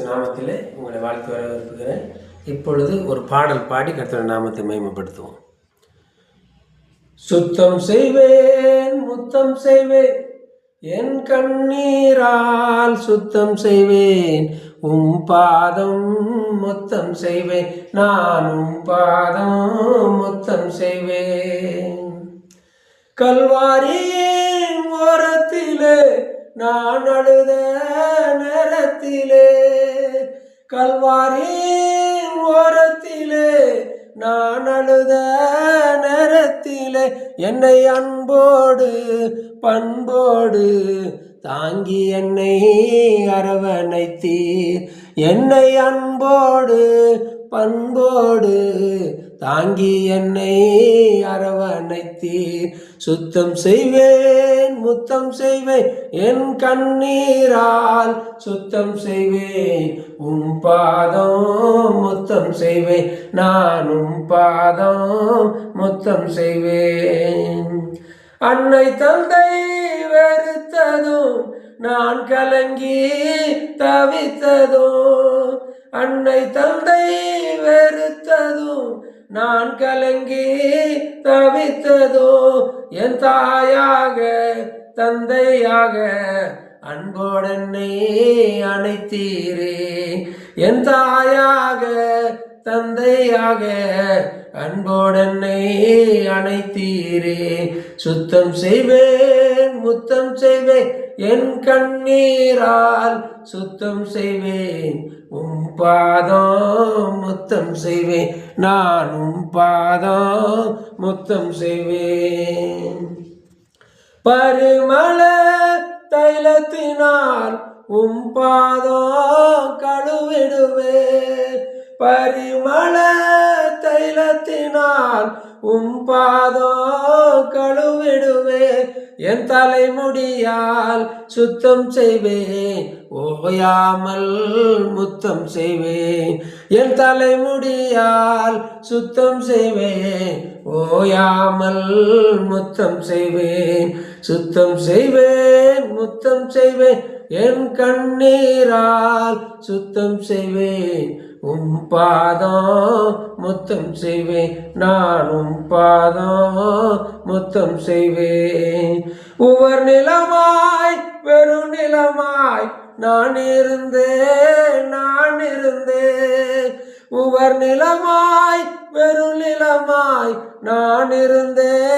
நாமத்திலே உங்களை வாழ்த்து வரவேற்கிறேன். இப்பொழுது ஒரு பாடல் பாடி கர்த்தருடைய நாமத்தை மகிமைப்படுத்துவோம். சுத்தம் செய்வேன், முத்தம் செய்வேன், என் கண்ணீரால் சுத்தம் செய்வேன், பாதம் முத்தம் செய்வேன், நானும் பாதம் முத்தம் செய்வேன். கல்வாரியின் ஓரத்திலே நான் அழுத நேரத்திலே, கல்வாரியின் ஓரத்திலே நான் அழுத நேரத்திலே, என்னை அன்போடு பண்போடு தாங்கி என்னை அரவணைத்தீர். என்னை அன்போடு பண்போடு தாங்கி என்னை அரவணைத்தீர். சுத்தம் செய்வேன், முத்தம் செய்வேன், என் கண்ணீரால் சுத்தம் செய்வேன், பாதம் முத்தம் செய்வேன், நானும் பாதம் முத்தம் செய்வேன். அன்னை தந்தை வெறுத்ததும் நான் கலங்கி தவித்ததும், அன்னை தந்தை வெறுத்ததும் நான் கலங்கி தவித்ததோ, என் தாயாக தந்தையாக அன்போடென்னை அணைத்தீரே. என் தாயாக தந்தையாக அன்போடென்னை அணைத்தீரே. சுத்தம் செய்வேன், முத்தம் செய்வேன், என் கண்ணீரால் சுத்தம் செய்வேன், பாதம் முத்தம் செய்வேன், நானும் பாதம் முத்தம் செய்வேன். பரிமள தைலத்தினால் பாதம் கழுவிடுவேன், பரிமள தைலத்தினால் பாதம் கழுவிடுவேன். என் தலைமுடியால் சுத்தம் செய்வேன், ஓயாமல் முத்தம் செய்வேன். என் தலைமுடியால் சுத்தம் செய்வேன், ஓயாமல் முத்தம் செய்வேன். சுத்தம் செய்வேன், முத்தம் செய்வேன், என் கண்ணீரால் சுத்தம் செய்வேன், பாதம் முத்தம் செய்வேன், நானும் பாதம் முத்தம் செய்வேன். உவர் நிலமாய் வெறும் நிலமாய் நான் இருந்தேன், உவர் நிலமாய் வெறும் நிலமாய் நான் இருந்தேன்.